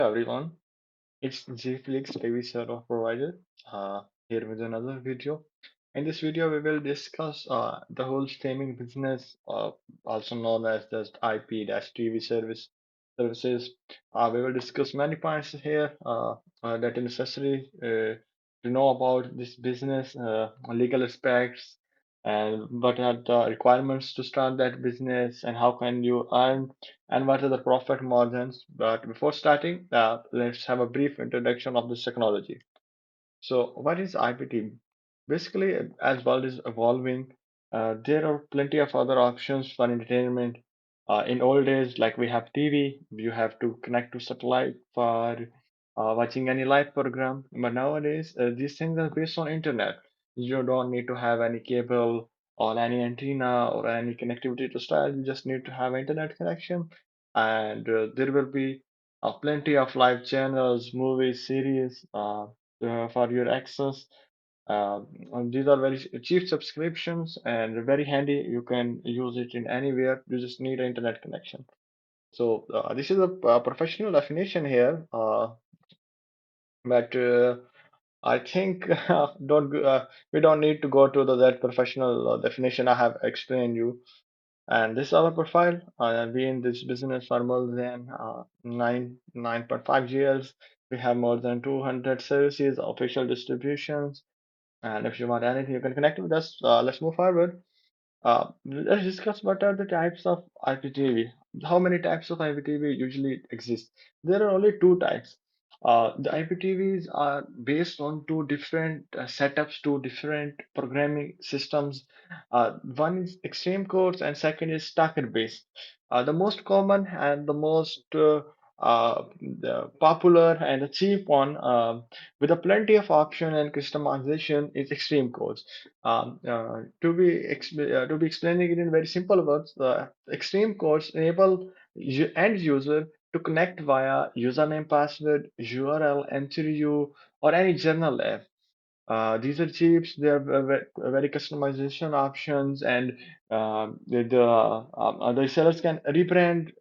Everyone, it's Gflix TV service provider. Here with another video. In this video, we will discuss the whole streaming business, also known as the IP-TV services. We will discuss many points here that are necessary to know about this business, legal aspects, and what are the requirements to start that business, and how can you earn, and what are the profit margins. But before starting, let's have a brief introduction of this technology. So, what is IPT? Basically, as world is evolving, there are plenty of other options for entertainment. In old days, like we have TV, you have to connect to satellite for watching any live program. But nowadays, these things are based on internet. You don't need to have any cable or any antenna or any connectivity to start. You just need to have internet connection, and there will be plenty of live channels, movies, series. For your access. And these are very cheap subscriptions and very handy. You can use it in anywhere. You just need an internet connection. So this is a professional definition here, but I think don't we don't need to go to that professional definition I have explained you. And this is our profile. We in this business for more than 9.5 years. We have more than 200 services, official distributions. And if you want anything, you can connect with us. Let's move forward. Let's discuss what are the types of IPTV. How many types of IPTV usually exist? There are only two types. The IPTVs are based on two different setups, two different programming systems. One is extreme codes and second is stacker based. The most common and the most the popular and the cheap one with a plenty of option and customization is extreme codes. To be explaining it in very simple words, the extreme codes enable end user to connect via username, password, URL, MCU, or any general app. These are chips. They are very customization options, and the sellers can rebrand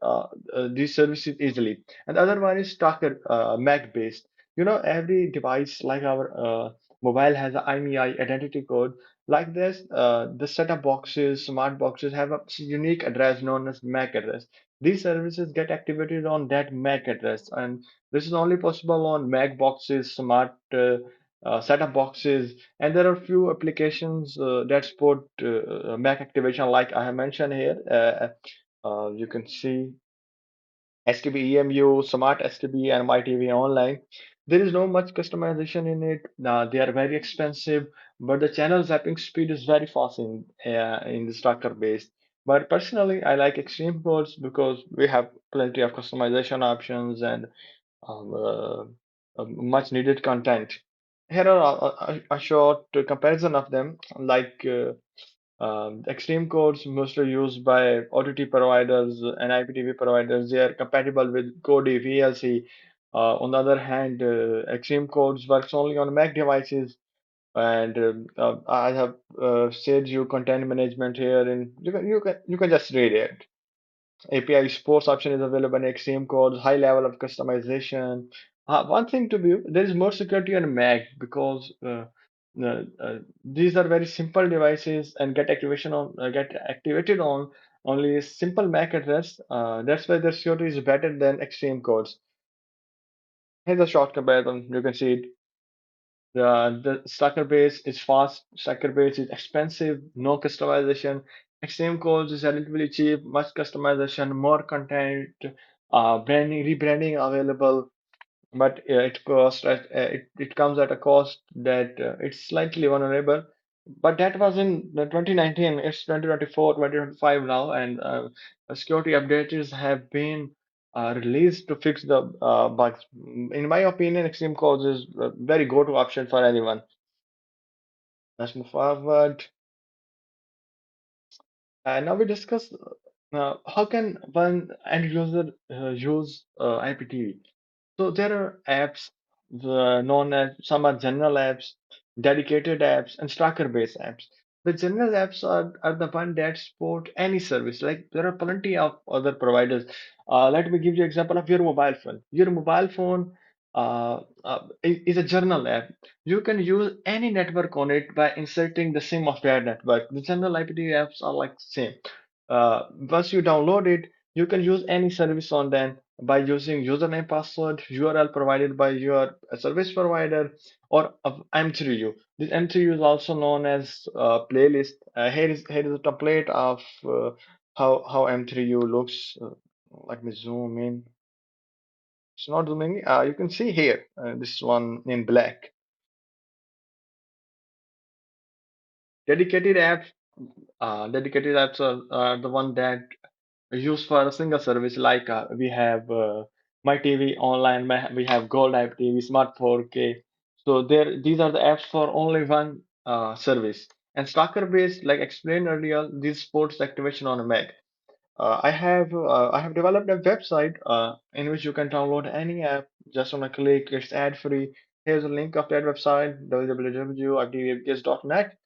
these services easily. And the other one is Stalker Mac based. Every device like our mobile has an IMEI identity code. Like this, the set-top boxes, smart boxes have a unique address known as MAC address. These services get activated on that MAC address, and this is only possible on Mac boxes, smart set-top boxes, and there are few applications that support Mac activation, like I have mentioned here. You can see STB EMU, Smart STB, and MyTV Online. There is no much customization in it. They are very expensive, but the channel zapping speed is very fast in the starter base. But personally, I like Extreme Codes because we have plenty of customization options and um, uh, much needed content. Here are a short comparison of them, like extreme codes mostly used by OTT providers and IPTV providers. They are compatible with Kodi VLC. On the other hand, extreme codes works only on Mac devices. And I have said you content management here, and you can just read it. API sports option is available in Extreme codes, high level of customization. One thing to view, there is more security on Mac because these are very simple devices and get activated on only a simple MAC address. That's why the security is better than Extreme codes. Here's a short comparison. You can see it. The stacker base is fast, stacker base is expensive, no customization. Extreme codes is relatively cheap, much customization, more content, rebranding available, but it comes at a cost that it's slightly vulnerable. But that was in the 2019. It's 2024, 2025 now, and security updates have been released to fix the bugs. In my opinion, Extreme Codes is a very go-to option for anyone. Let's move forward. And now we discuss how can one end user use IPTV. So there are apps known as some are general apps, dedicated apps, and tracker-based apps. The general apps are the one that support any service. Like there are plenty of other providers. Let me give you example of your mobile phone. Your mobile phone is a general app. You can use any network on it by inserting the SIM of that network. The general IPTV apps are like same. Once you download it, you can use any service on them by using username, password, URL provided by your service provider or M3U. This M3U is also known as playlist. Here is a template of how M3U looks. Let me zoom in. It's not zooming. You can see here. This one in black. Dedicated apps. Dedicated apps are the one that used for a single service. Like we have My TV online. We have Gold App TV, Smart 4K. So these are the apps for only one service. And Stalker based, like explained earlier, this supports activation on a Mac. I have developed a website in which you can download any app just on a click. It's ad free. Here's a link of that website, www.iptvs.net.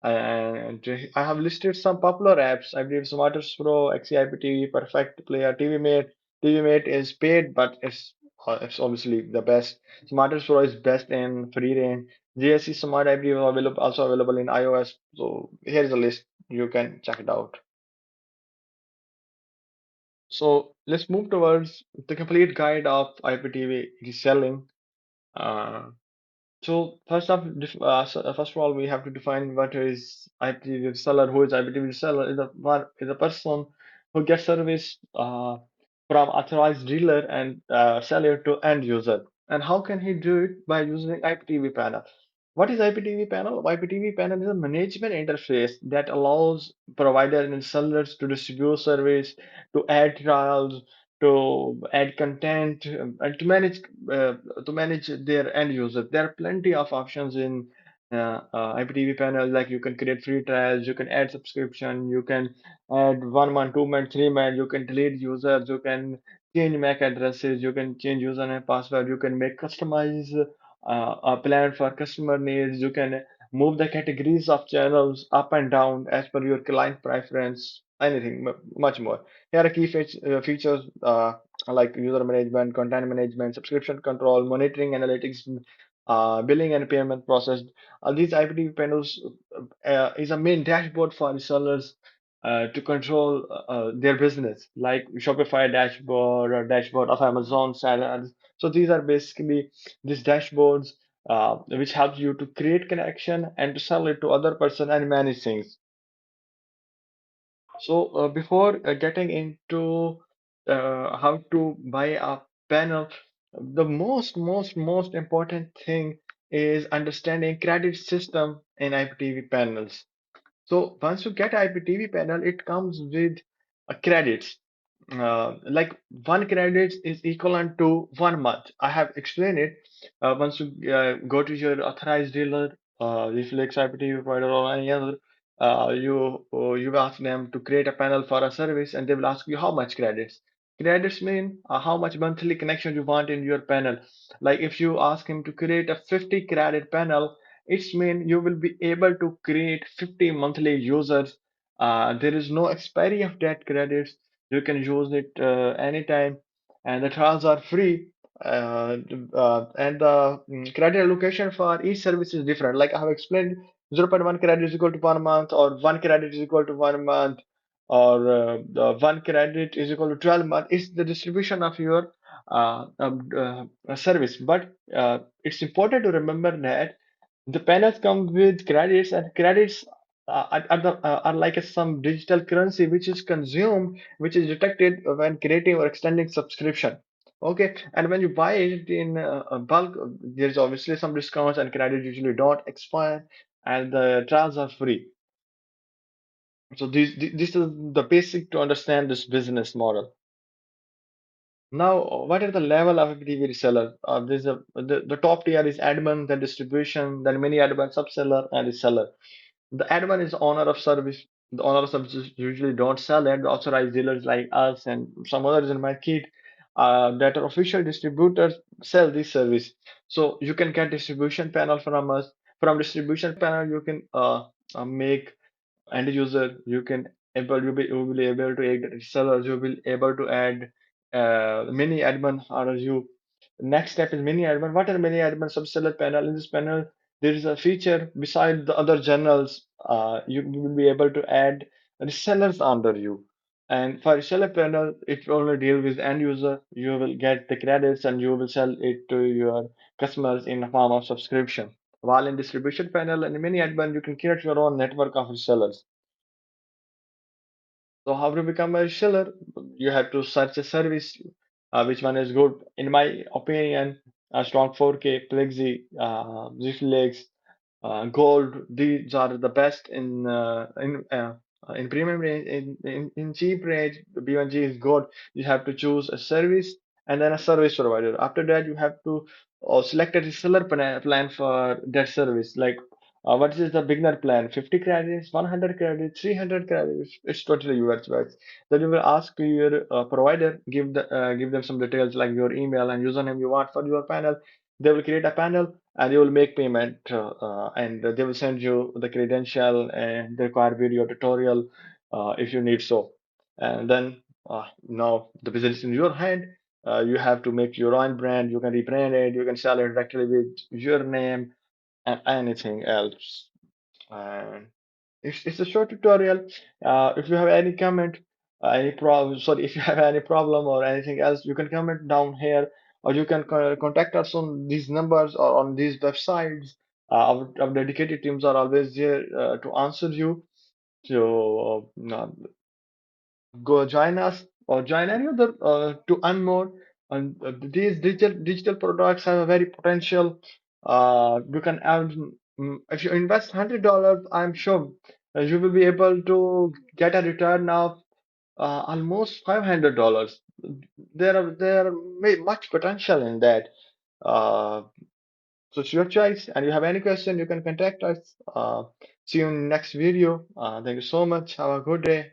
And I have listed some popular apps. I believe Smarters Pro, XCIPTV, Perfect Player, TV Mate. TV Mate is paid, but it's obviously the best. Smarters Pro is best in free range. GSC Smart, I believe, also available in iOS. So here's a list. You can check it out. So let's move towards the complete guide of IPTV reselling. Uh, So first of all, we have to define what is IPTV seller. Who is IPTV seller? Is a person who gets service from authorized dealer and sell it to end user. And how can he do it? By using IPTV panel. What is IPTV panel? IPTV panel is a management interface that allows providers and sellers to distribute service, to add trials, to add content, and to manage their end users. There are plenty of options in IPTV panel. Like you can create free trials, you can add subscription, you can add 1 month, 2 month, 3 month. You can delete users, you can change MAC addresses, you can change username, password, you can make customize a plan for customer needs. You can move the categories of channels up and down as per your client preference. Anything, much more. Here are key features like user management, content management, subscription control, monitoring, analytics, billing and payment process. These IPTV panels is a main dashboard for resellers to control their business, like Shopify dashboard or dashboard of Amazon sellers. So these are basically these dashboards which helps you to create connection and to sell it to other person and manage things. So before getting into how to buy a panel, the most important thing is understanding credit system in IPTV panels. So once you get IPTV panel, it comes with credits. Like one credit is equivalent to 1 month. I have explained it. Once you go to your authorized dealer, Reflex IPTV provider or any other, you ask them to create a panel for a service, and they will ask you how much credits. Credits mean how much monthly connection you want in your panel. Like if you ask him to create a 50 credit panel, it's mean you will be able to create 50 monthly users. There is no expiry of that credits. You can use it anytime, and the trials are free. And the credit allocation for each service is different. Like I have explained, 0.1 credit is equal to 1 month, or 1 credit is equal to 1 month, or the 1 credit is equal to 12 months. It's the distribution of your service. But it's important to remember that the panels come with credits, and credits are like some digital currency which is consumed, which is detected when creating or extending subscription. Okay, and when you buy it in bulk, there's obviously some discounts, and credit usually don't expire, and the trials are free. So this is the basic to understand this business model. Now, what are the level of FTV reseller? The top tier is admin, then distribution, then mini admin, subseller, and reseller. The admin is owner of service. The owner of services usually don't sell it. The authorized dealers like us and some others in my kit that are official distributors sell this service. So you can get distribution panel from us. From distribution panel, you can make end user. You will be able to add resellers. You will be able to add mini admin under you. Next step is mini admin. What are mini admin? Subseller panel. In this panel, there is a feature beside the other journals. You will be able to add resellers under you. And for reseller panel, it will only deal with end user. You will get the credits and you will sell it to your customers in the form of subscription. While in distribution panel and mini admin, you can create your own network of resellers. So how to become a reseller? You have to search a service, which one is good. In my opinion, a strong 4K, Plexi, Zflex, gold. These are the best in premium range. In cheap range, B1G is good. You have to choose a service and then a service provider. After that, you have to select a reseller plan for that service. Like what is the beginner plan? 50 credits, 100 credits, 300 credits. It's totally yours, right? Then you will ask your provider, give them some details like your email and username you want for your panel. They will create a panel and you will make payment and they will send you the credential and the required video tutorial if you need so. And then now the business is in your hand. You have to make your own brand. You can rebrand it. You can sell it directly with your name and anything else. And it's a short tutorial. If you have any comment, any problem, sorry, if you have any problem or anything else, you can comment down here, or you can contact us on these numbers or on these websites. Our dedicated teams are always there to answer you. So go join us or join any other to earn more. And these digital products have a very potential. You can earn if you invest $100, I'm sure you will be able to get a return of almost $500. There are much potential in that. Uh, so it's your choice. And you have any question, you can contact us. See you in next video. Thank you so much. Have a good day.